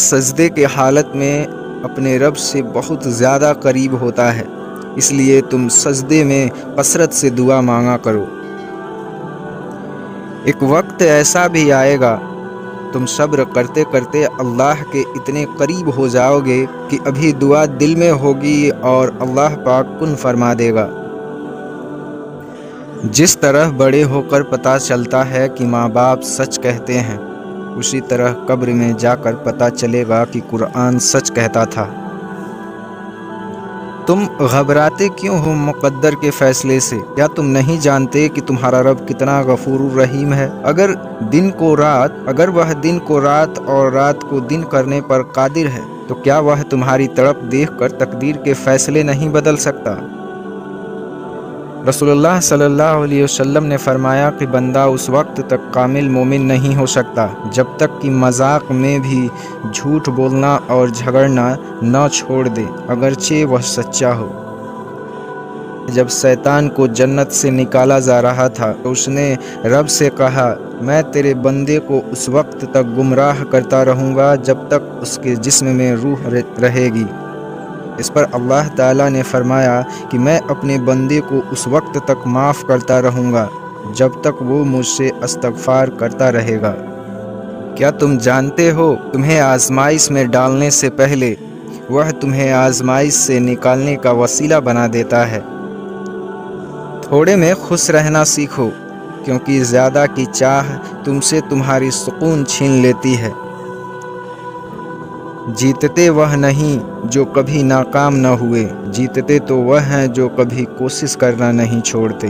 سجدے کے حالت میں اپنے رب سے بہت زیادہ قریب ہوتا ہے، اس لیے تم سجدے میں کثرت سے دعا مانگا کرو۔ ایک وقت ایسا بھی آئے گا تم صبر کرتے کرتے اللہ کے اتنے قریب ہو جاؤ گے کہ ابھی دعا دل میں ہوگی اور اللہ پاک کن فرما دے گا۔ جس طرح بڑے ہو کر پتہ چلتا ہے کہ ماں باپ سچ کہتے ہیں، اسی طرح قبر میں جا کر پتہ چلے گا کہ قرآن سچ کہتا تھا۔ تم گھبراتے کیوں ہو مقدر کے فیصلے سے؟ کیا تم نہیں جانتے کہ تمہارا رب کتنا غفور الرحیم ہے؟ اگر وہ دن کو رات اور رات کو دن کرنے پر قادر ہے تو کیا وہ تمہاری تڑپ دیکھ کر تقدیر کے فیصلے نہیں بدل سکتا؟ رسول اللہ صلی اللہ علیہ وسلم نے فرمایا کہ بندہ اس وقت تک کامل مومن نہیں ہو سکتا جب تک کہ مذاق میں بھی جھوٹ بولنا اور جھگڑنا نہ چھوڑ دے، اگرچہ وہ سچا ہو۔ جب شیطان کو جنت سے نکالا جا رہا تھا تو اس نے رب سے کہا، میں تیرے بندے کو اس وقت تک گمراہ کرتا رہوں گا جب تک اس کے جسم میں روح رہے گی۔ اس پر اللہ تعالیٰ نے فرمایا کہ میں اپنے بندے کو اس وقت تک معاف کرتا رہوں گا جب تک وہ مجھ سے استغفار کرتا رہے گا۔ کیا تم جانتے ہو تمہیں آزمائش میں ڈالنے سے پہلے وہ تمہیں آزمائش سے نکالنے کا وسیلہ بنا دیتا ہے۔ تھوڑے میں خوش رہنا سیکھو، کیونکہ زیادہ کی چاہ تم سے تمہاری سکون چھین لیتی ہے۔ جیتتے وہ نہیں جو کبھی ناکام نہ ہوئے، جیتتے تو وہ ہیں جو کبھی کوشش کرنا نہیں چھوڑتے۔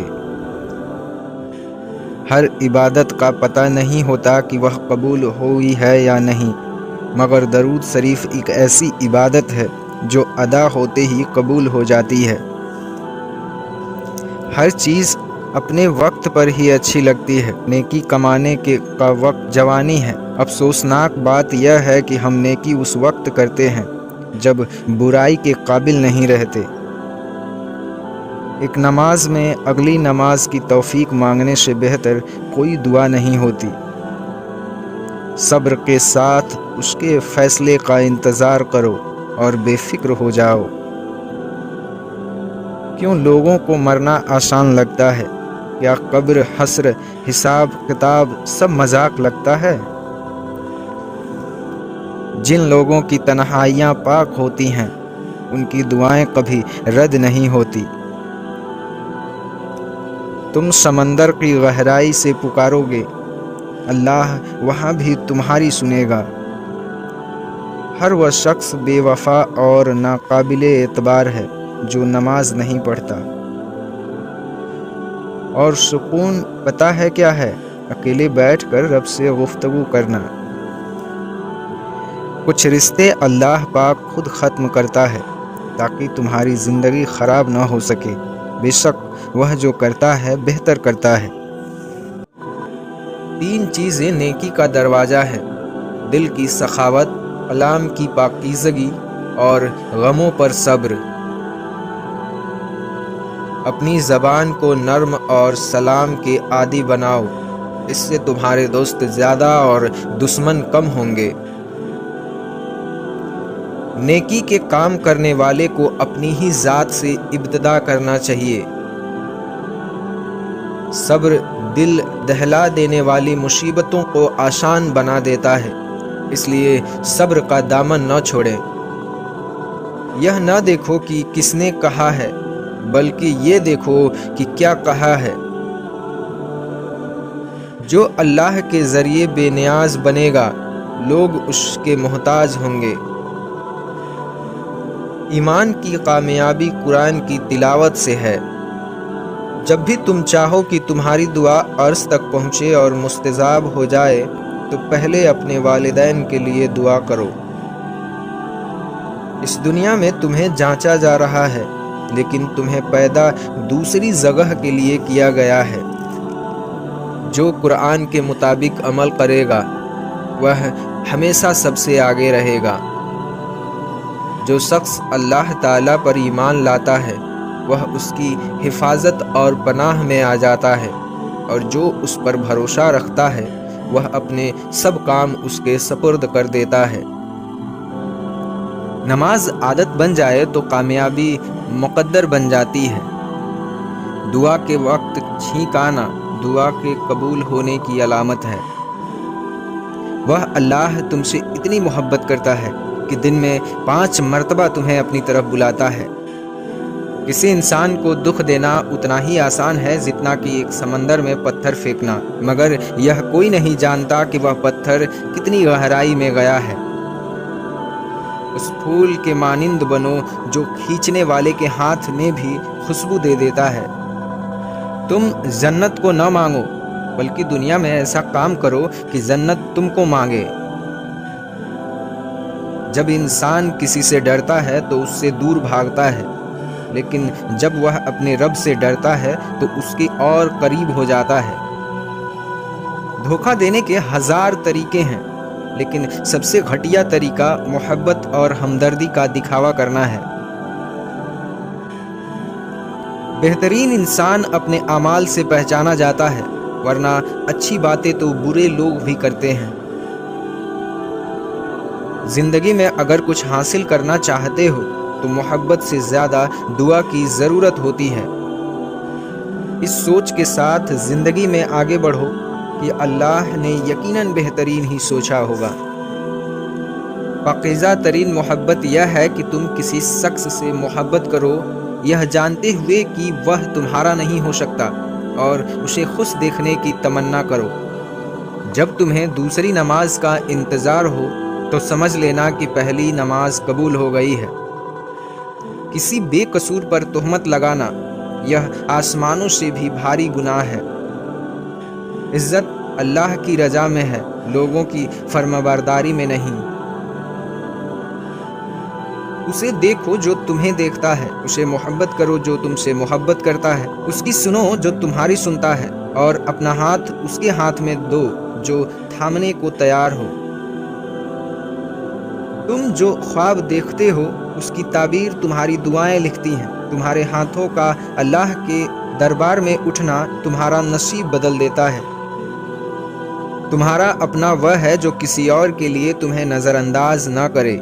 ہر عبادت کا پتہ نہیں ہوتا کہ وہ قبول ہوئی ہے یا نہیں، مگر درود شریف ایک ایسی عبادت ہے جو ادا ہوتے ہی قبول ہو جاتی ہے۔ ہر چیز اپنے وقت پر ہی اچھی لگتی ہے۔ نیکی کمانے کا وقت جوانی ہے۔ افسوسناک بات یہ ہے کہ ہم نیکی اس وقت کرتے ہیں جب برائی کے قابل نہیں رہتے۔ ایک نماز میں اگلی نماز کی توفیق مانگنے سے بہتر کوئی دعا نہیں ہوتی۔ صبر کے ساتھ اس کے فیصلے کا انتظار کرو اور بے فکر ہو جاؤ۔ کیوں لوگوں کو مرنا آسان لگتا ہے؟ کیا قبر، حشر، حساب کتاب سب مذاق لگتا ہے؟ جن لوگوں کی تنہائیاں پاک ہوتی ہیں ان کی دعائیں کبھی رد نہیں ہوتی۔ تم سمندر کی گہرائی سے پکارو گے، اللہ وہاں بھی تمہاری سنے گا۔ ہر وہ شخص بے وفا اور ناقابل اعتبار ہے جو نماز نہیں پڑھتا۔ اور سکون پتہ ہے کیا ہے؟ اکیلے بیٹھ کر رب سے گفتگو کرنا۔ کچھ رشتے اللہ پاک خود ختم کرتا ہے تاکہ تمہاری زندگی خراب نہ ہو سکے۔ بے شک وہ جو کرتا ہے بہتر کرتا ہے۔ 3 چیزیں نیکی کا دروازہ ہے: دل کی سخاوت، کلام کی پاکیزگی اور غموں پر صبر۔ اپنی زبان کو نرم اور سلام کے عادی بناؤ، اس سے تمہارے دوست زیادہ اور دشمن کم ہوں گے۔ نیکی کے کام کرنے والے کو اپنی ہی ذات سے ابتدا کرنا چاہیے۔ صبر دل دہلا دینے والی مصیبتوں کو آسان بنا دیتا ہے، اس لیے صبر کا دامن نہ چھوڑیں۔ یہ نہ دیکھو کہ کس نے کہا ہے، بلکہ یہ دیکھو کہ کیا کہا ہے۔ جو اللہ کے ذریعے بے نیاز بنے گا، لوگ اس کے محتاج ہوں گے۔ ایمان کی کامیابی قرآن کی تلاوت سے ہے۔ جب بھی تم چاہو کہ تمہاری دعا عرش تک پہنچے اور مستجاب ہو جائے تو پہلے اپنے والدین کے لیے دعا کرو۔ اس دنیا میں تمہیں جانچا جا رہا ہے، لیکن تمہیں پیدا دوسری جگہ کے لیے کیا گیا ہے۔ جو قرآن کے مطابق عمل کرے گا وہ ہمیشہ سب سے آگے رہے گا۔ جو شخص اللہ تعالیٰ پر ایمان لاتا ہے وہ اس کی حفاظت اور پناہ میں آ جاتا ہے، اور جو اس پر بھروسہ رکھتا ہے وہ اپنے سب کام اس کے سپرد کر دیتا ہے۔ نماز عادت بن جائے تو کامیابی مقدر بن جاتی ہے۔ دعا کے وقت چھینک آنا دعا کے قبول ہونے کی علامت ہے۔ وہ اللہ تم سے اتنی محبت کرتا ہے کہ دن میں 5 مرتبہ تمہیں اپنی طرف بلاتا ہے۔ کسی انسان کو دکھ دینا اتنا ہی آسان ہے جتنا کہ ایک سمندر میں پتھر پھینکنا، مگر یہ کوئی نہیں جانتا کہ وہ پتھر کتنی گہرائی میں گیا ہے۔ اس پھول کے مانند بنو جو کھینچنے والے کے ہاتھ میں بھی خوشبو دے دیتا ہے۔ تم جنت کو نہ مانگو بلکہ دنیا میں ایسا کام کرو کہ جنت تم کو مانگے۔ جب انسان کسی سے ڈرتا ہے تو اس سے دور بھاگتا ہے، لیکن جب وہ اپنے رب سے ڈرتا ہے تو اس کے اور قریب ہو جاتا ہے۔ دھوکہ دینے کے 1000 طریقے ہیں، لیکن سب سے گھٹیا طریقہ محبت اور ہمدردی کا دکھاوا کرنا ہے۔ بہترین انسان اپنے اعمال سے پہچانا جاتا ہے، ورنہ اچھی باتیں تو برے لوگ بھی کرتے ہیں۔ زندگی میں اگر کچھ حاصل کرنا چاہتے ہو تو محبت سے زیادہ دعا کی ضرورت ہوتی ہے۔ اس سوچ کے ساتھ زندگی میں آگے بڑھو کہ اللہ نے یقیناً بہترین ہی سوچا ہوگا۔ پاکیزہ ترین محبت یہ ہے کہ تم کسی شخص سے محبت کرو یہ جانتے ہوئے کہ وہ تمہارا نہیں ہو سکتا، اور اسے خوش دیکھنے کی تمنا کرو۔ جب تمہیں دوسری نماز کا انتظار ہو تو سمجھ لینا کہ پہلی نماز قبول ہو گئی ہے۔ کسی بے قصور پر تہمت لگانا یہ آسمانوں سے بھی بھاری گناہ ہے۔ عزت اللہ کی رضا میں ہے، لوگوں کی فرمانبرداری میں نہیں۔ اسے دیکھو جو تمہیں دیکھتا ہے، اسے محبت کرو جو تم سے محبت کرتا ہے، اس کی سنو جو تمہاری سنتا ہے، اور اپنا ہاتھ اس کے ہاتھ میں دو جو تھامنے کو تیار ہو۔ تم جو خواب دیکھتے ہو اس کی تعبیر تمہاری دعائیں لکھتی ہیں۔ تمہارے ہاتھوں کا اللہ کے دربار میں اٹھنا تمہارا نصیب بدل دیتا ہے۔ تمہارا اپنا وہ ہے جو کسی اور کے لیے تمہیں نظر انداز نہ کرے۔